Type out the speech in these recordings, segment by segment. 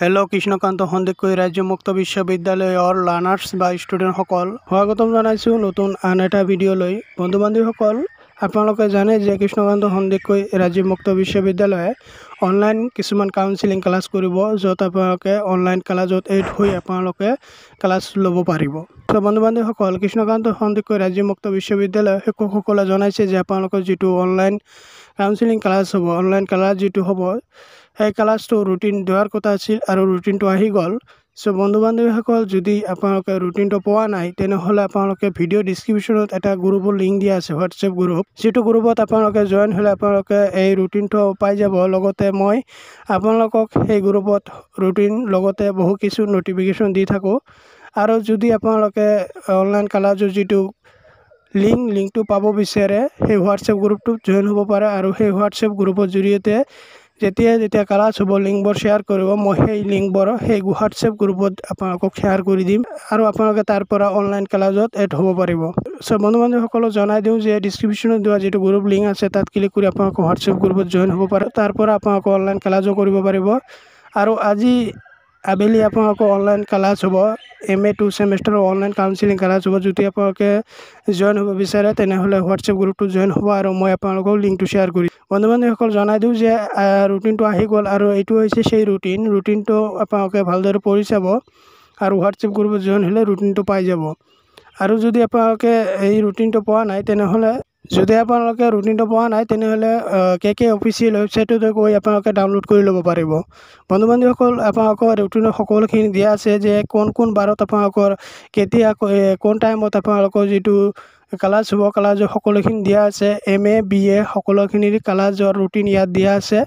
Hello Krishnakanta Sandikoi ৰাজ্য মুক্ত বিশ্ববিদ্যালয়ৰ লাৰ্নাৰ্ছ বা ষ্টুডেণ্টসকল স্বাগতম জনাইছোঁ নতুন আন এটা ভিডিঅ'লৈ। বন্ধু বান্ধৱীসকল, আপোনালোকে জানে যে কৃষ্ণকান্ত সন্দিকৈ ৰাজ্য মুক্ত বিশ্ববিদ্যালয়ে অনলাইন কিছুমান কাউন্সেলিং ক্লাছ কৰিব, য'ত আপোনালোকে অনলাইন ক্লাছত এড হৈ আপোনালোকে ক্লাছ ল'ব পাৰিব। তো বন্ধু বান্ধৱীসকল, কৃষ্ণকান্ত সন্দিকৈ ৰাজ্য মুক্ত বিশ্ববিদ্যালয়ৰ শিক্ষকসকলে জনাইছে যে আপোনালোকৰ যিটো অনলাইন কাউন্সেলিং ক্লাছ হ'ব, অনলাইন ক্লাছ যিটো হ'ব, সেই ক্লাছটো ৰুটিন দিয়াৰ কথা আছিল আৰু ৰুটিনটো আহি গ'ল। চ' বন্ধু বান্ধৱীসকল, যদি আপোনালোকে ৰুটিনটো পোৱা নাই তেনেহ'লে আপোনালোকে ভিডিঅ' ডিছক্ৰিপশ্যনত এটা গ্ৰুপৰ লিংক দিয়া আছে, হোৱাটছএপ গ্ৰুপ, যিটো গ্ৰুপত আপোনালোকে জইন হ'লে আপোনালোকে এই ৰুটিনটো পাই যাব। লগতে মই আপোনালোকক সেই গ্ৰুপত ৰুটিন লগতে বহু কিছু নটিফিকেশ্যন দি থাকোঁ। আৰু যদি আপোনালোকে অনলাইন ক্লাছৰ যিটো লিংকটো পাব বিচাৰে, সেই হোৱাটছএপ গ্ৰুপটোত জইন হ'ব পাৰে। আৰু সেই হোৱাটছএপ গ্ৰুপৰ জৰিয়তে যেতিয়া ক্লাছ হ'ব, লিংকবোৰ শ্বেয়াৰ কৰিব, মই সেই লিংকবোৰ সেই হোৱাটছএপ গ্ৰুপত আপোনালোকক শ্বেয়াৰ কৰি দিম আৰু আপোনালোকে তাৰ পৰা অনলাইন ক্লাছত এড হ'ব পাৰিব। চ' বন্ধু বান্ধৱীসকলক জনাই দিওঁ যে ডিছক্ৰিপশ্যনত দিয়া যিটো গ্ৰুপ লিংক আছে তাত ক্লিক কৰি আপোনালোকে হোৱাটছএপ গ্ৰুপত জইন হ'ব পাৰে, তাৰ পৰা আপোনালোকে অনলাইন ক্লাছো কৰিব পাৰিব। আৰু আজি আবেলি আপোনালোকৰ অনলাইন ক্লাছ হ'ব, MA 2 ছেমিষ্টাৰৰ অনলাইন কাউন্সেলিং ক্লাছ হ'ব। যদি আপোনালোকে জইন হ'ব বিচাৰে তেনেহ'লে হোৱাটছএপ গ্ৰুপটো জইন হ'ব আৰু মই আপোনালোকক লিংকটো শ্বেয়াৰ কৰিম। বন্ধু বান্ধৱীসকল, জনাই দিওঁ যে ৰুটিনটো আহি গ'ল আৰু এইটো হৈছে সেই ৰুটিনটো আপোনালোকে ভালদৰে পঢ়ি চাব আৰু হোৱাটছএপ গ্ৰুপত জইন হ'লে ৰুটিনটো পাই যাব। আৰু যদি আপোনালোকে এই ৰুটিনটো পোৱা নাই তেনেহ'লে KK অফিচিয়েল ৱেবছাইটতে গৈ আপোনালোকে ডাউনলোড কৰি ল'ব পাৰিব। বন্ধু বান্ধৱীসকল, আপোনালোকৰ ৰুটিনত সকলোখিনি দিয়া আছে যে কোন বাৰত আপোনালোকৰ কেতিয়া কোন টাইমত আপোনালোকৰ যিটো ক্লাছ হ'ব, ক্লাছৰ সকলোখিনি দিয়া আছে। MA BA সকলোখিনিৰ ক্লাছৰ ৰুটিন ইয়াত দিয়া আছে।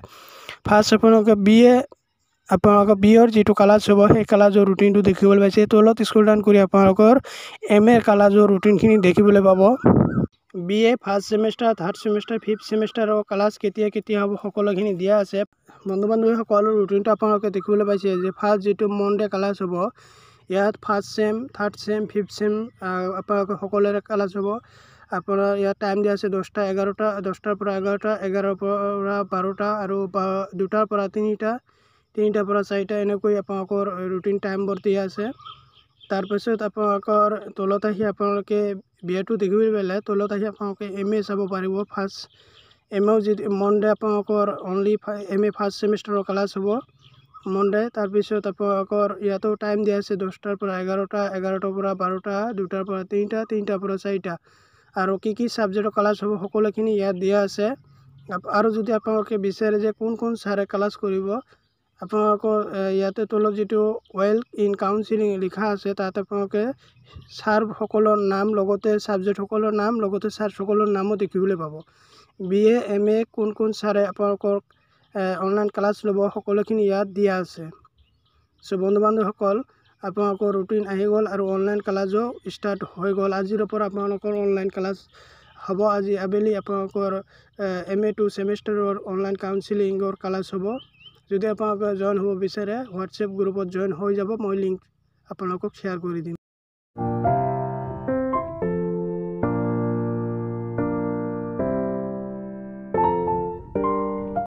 ফাৰ্ষ্ট আপোনালোকে আপোনালোকৰ BAৰ যিটো ক্লাছ হ'ব সেই ক্লাছৰ ৰুটিনটো দেখিবলৈ পাইছে। তলত স্ক্ৰল ডাউন কৰি আপোনালোকৰ MA ক্লাছৰ ৰুটিনখিনি দেখিবলৈ পাব। BA first semester, third semester, fifth ছেমিষ্টাৰৰ ক্লাছ কেতিয়া হ'ব সকলোখিনি দিয়া আছে। বন্ধু বান্ধৱীসকল, ৰুটিনটো আপোনালোকে দেখিবলৈ পাইছে যে ফাৰ্ষ্ট যিটো মনডে ক্লাছ হ'ব, ইয়াত first sem, third sem, fifth sem আপোনালোকে সকলোৰে ক্লাছ হ'ব। আপোনাৰ ইয়াত টাইম দিয়া আছে 10টা 11টা, 10টাৰ পৰা 11টা, 11ৰ পৰা 12টা আৰু 2টাৰ পৰা 3টা, 3টাৰ পৰা 4টা, এনেকৈ আপোনালোকৰ ৰুটিন টাইমবোৰ দিয়া আছে। তাৰপিছত আপোনালোকৰ তলত আহি আপোনালোকে BAটো দেখিবলৈ পালে, তলত আহি আপোনালোকে MA চাব পাৰিব। ফাৰ্ষ্ট MA যিটো মনডে আপোনালোকৰ অনলি MA ফাৰ্ষ্ট ছেমিষ্টাৰৰ ক্লাছ হ'ব মনডে। তাৰপিছত আপোনালোকৰ ইয়াতো টাইম দিয়া আছে 10টাৰ পৰা 11টা, 11টাৰ পৰা 12টা, 2টাৰ পৰা 3টা, 3টাৰ পৰা 4টা আৰু কি ছাবজেক্টৰ ক্লাছ হ'ব সকলোখিনি ইয়াত দিয়া আছে। আৰু যদি আপোনালোকে বিচাৰে যে কোন ছাৰে ক্লাছ কৰিব, আপোনালোকৰ ইয়াতে তলত যিটো ৱেল ইন কাউন্সেলিং লিখা আছে তাত আপোনালোকে ছাৰসকলৰ নাম লগতে ছাবজেক্টসকলৰ নাম লগতে ছাৰসকলৰ নামো দেখিবলৈ পাব। BA MA কোন ছাৰে আপোনালোকৰ অনলাইন ক্লাছ ল'ব সকলোখিনি ইয়াত দিয়া আছে। চ' বন্ধু বান্ধৱীসকল, আপোনালোকৰ ৰুটিন আহি গ'ল আৰু অনলাইন ক্লাছো ষ্টাৰ্ট হৈ গ'ল। আজিৰ পৰা আপোনালোকৰ অনলাইন ক্লাছ হ'ব। আজি আবেলি আপোনালোকৰ MA 2 ছেমিষ্টাৰৰ অনলাইন কাউন্সেলিঙৰ ক্লাছ হ'ব। যদি আপোনালোকে জইন হ'ব বিচাৰে হোৱাটছএপ গ্ৰুপত জইন হৈ যাব, মই লিংক আপোনালোকক শ্বেয়াৰ কৰি দিম।